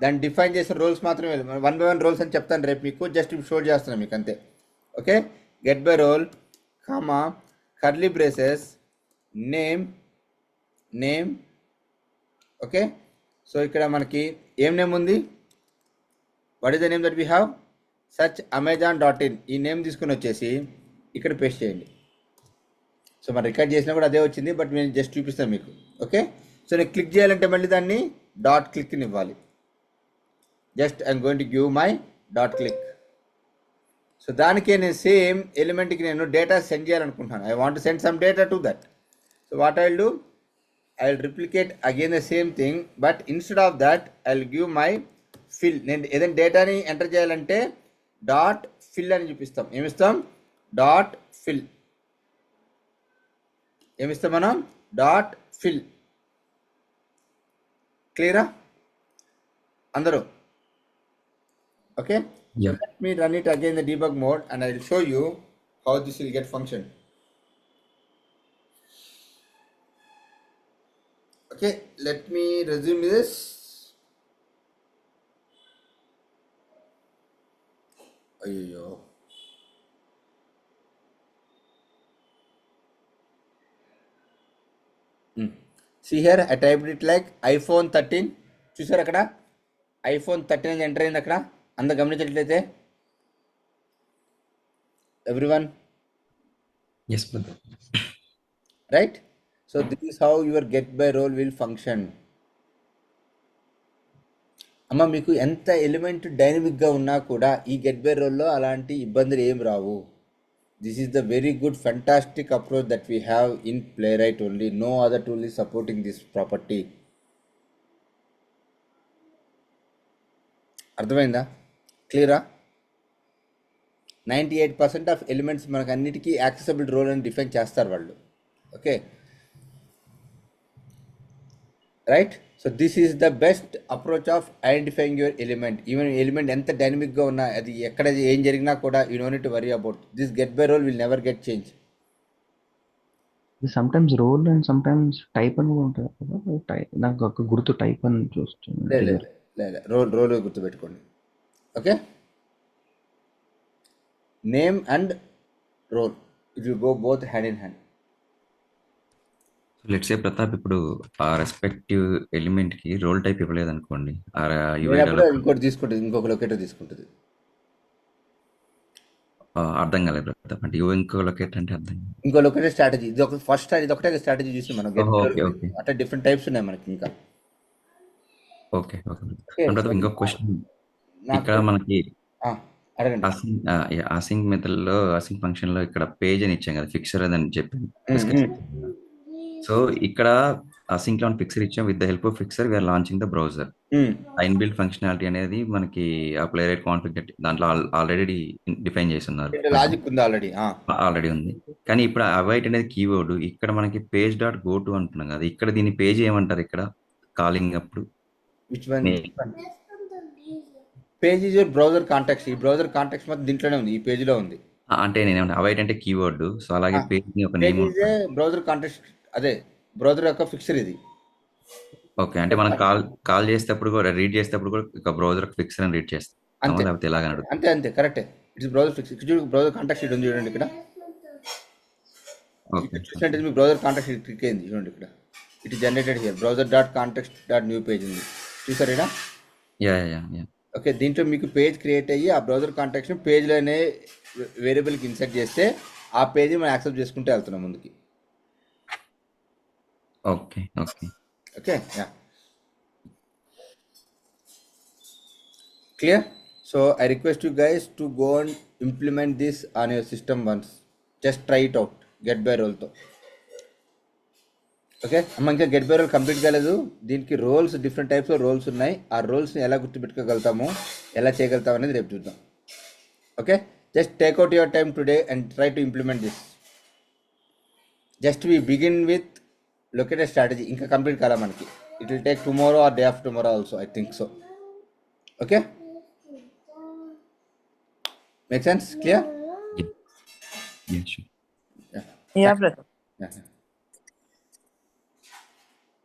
దాన్ని డిఫైన్ చేసిన రోల్స్ మాత్రమే. 1 by 1 రోల్స్ అని చెప్తాను రేపు మీకు, జస్ట్ షో చేస్తున్నాను మీకు అంతే. Okay, get by role comma curly braces name. Okay, so ఇక్కడ మనకి ఏం నేమ్ ఉంది? What is the name that we have? Search Amazon. ఈ నేమ్ తీసుకుని వచ్చేసి ఇక్కడ పేస్ట్ చేయండి. సో మనం రికార్డ్ చేసినా కూడా అదే వచ్చింది, బట్ నేను జస్ట్ చూపిస్తాను మీకు. ఓకే, సో నేను క్లిక్ చేయాలంటే మళ్ళీ దాన్ని డాట్ క్లిక్ని ఇవ్వాలి. Just I'm going to give my dot click. So దానికే నేను సేమ్ ఎలిమెంట్కి నేను డేటా సెండ్ చేయాలనుకుంటున్నాను. I want to send some data to that. So what I will do, I will replicate again the same thing, but instead of that I will give my fill. నేను ఏదైనా డేటాని enter చేయాలంటే dot fill అని చూపిస్తాం. ఏమిస్తాం? Dot fill. ఏమిస్తాం మనం? Dot fill. క్లియరా అందరూ? Okay, let me run it again in the debug mode and I will show you how this will get function. Okay, let me resume this. Ayyo. See here, I typed it like iPhone 13. చూసారు అక్కడ iPhone 13 అని enter అయింది అక్కడ. అందరు గమనించినట్లయితే everyone, Yes, brother. Right? So this is how your get by role will function. అమ్మ మీకు ఎంత ఎలిమెంట్ డైనమిక్గా ఉన్నా కూడా ఈ గెట్ బై రోల్లో అలాంటి ఇబ్బందులు ఏం రావు. This is the very good fantastic approach that we have in Playwright only. No other tool is supporting this property. అర్థమైందా? క్లియరా? 98% ఆఫ్ ఎలిమెంట్స్ మనకు అన్నిటికీ యాక్సెసబుల్ రోల్ అని డిఫైన్ చేస్తారు వాళ్ళు. Okay, right? So this is the best approach of identifying your element. Even element ఎంత డైనమిక్గా ఉన్నా, అది ఎక్కడ ఏం జరిగినా కూడా you don't need to worry about this. Get by role will never get change. Sometimes role and sometimes type అని కూడా ఉంటుంది కదా. నాకు ఒక గుర్తు టైప్ అని చూస్తుంది. లేదు, రోల్ గుర్తుపెట్టుకోండి. Okay, name and role it will go both hand in hand. Let's say Pratap ఇప్పుడు ఆ రెస్పెక్టివ్ ఎలిమెంట్ కి రోల్ టైప్ ఇవ్వలేదు అనుకోండి, ఆ UI ఇంకోటి తీసుకుంటుంది, ఇంకొక లొకేటర్ తీసుకుంటుంది. అర్థం కాలేదు ప్రతాప్ అంటే ఇంకో లొకేటర్ అంటే అర్థం కాలేదు. ఇంకో లొకేటర్ స్ట్రాటజీ, ఇది ఒక ఫస్ట్ ఇది ఒకటే స్ట్రాటజీ చూసి మనం ఓకే ఓకే అట్లా డిఫరెంట్ టైప్స్ ఉన్నాయి మనకి ఇంకా. ఓకే ప్రతాప్ ఇంకొక క్వశ్చన్. ఇక్కడ మనకి అడగండి. అసింగ్ మెథడ్ లో అసింగ్ ఫంక్షన్ లో ఇక్కడ పేజ్ అని ఇచ్చాం కదా, ఫిక్సర్ అని చెప్పింది. సో ఇక్కడ అసింక్ లో ఫిక్సర్ ఇచ్చాం. With the help of fixture we're launching the browser. Inbuilt functionality అనేది మనకి ఆ ప్లేరైట్ కాన్ఫిగ్ దాంట్లో ఆల్రెడీ డిఫైన్ చేసి ఉన్నారు, లాజిక్ ఉంది ఆల్రెడీ ఉంది. కానీ ఇప్పుడు అవైట్ అనేది కీవర్డ్. ఇక్కడ మనకి పేజ్ డాట్ గో టు అంటున్నాం కదా, ఇక్కడ దీని పేజ్ ఏమంటారు ఇక్కడ కాలింగ్ అప్పుడు? Page is your browser contacts. ఈ బ్రౌజర్ కాంటాక్ట్స్ మొత్తం దీంట్లోనే ఉంది, ఈ పేజ్ లో ఉంది. అంటే నేను అవైట్ అంటే కీవర్డ్, సో అలాగే పేజ్ ని ఒక నేమ్ బ్రౌజర్ కాంటాక్ట్స్, అదే బ్రౌజర్ యొక్క ఫిక్సర్ ఇది. ఓకే, అంటే మనం కాల్ చేసేటప్పుడు కూడా రీడ్ చేసేటప్పుడు కూడా ఒక బ్రౌజర్ ఫిక్సర్ అని రీడ్ చేస్తాం, లేకపోతే ఎలాగ అంతే కరెక్టే. It's browser ఫిక్సర్. బ్రౌజర్ కాంటాక్ట్స్ ఇది ఉంది చూడండి ఇక్కడ. చూసినట్టు మీ బ్రౌజర్ కాంటాక్ట్స్ క్లిక్ అయింది చూడండి ఇక్కడ. It is generated here browser dot contacts dot new page ఉంది, చూసారా? యా. ఓకే, దీంట్లో మీకు పేజ్ క్రియేట్ అయ్యి ఆ బ్రౌజర్ కాంటాక్ట్స్ని పేజ్లోనే వేరియబుల్కి ఇన్సర్ట్ చేస్తే ఆ పేజ్ మనం యాక్సెప్ట్ చేసుకుంటూ వెళ్తున్నాం ముందుకి. Okay yeah, clear? So I request you guys to go and implement this on your system once. Just try it out get by రోల్తో. ఓకే అమ్మ, ఇంకా గెట్ బై రోల్ కంప్లీట్ కాలేదు. దీనికి roles, different types of roles ఉన్నాయి. ఆ రోల్స్ని ఎలా గుర్తుపెట్టుకోగలుగుతాము, ఎలా చేయగలుగుతాం అనేది రేపు చూద్దాం. Okay, just take out your time today and try to implement this. Just we begin with located strategy. ఇంకా కంప్లీట్ కాలే మనకి. It will take tomorrow or day after tomorrow also, I think so. Okay, make sense? Clear? Yeah, brother. Yeah.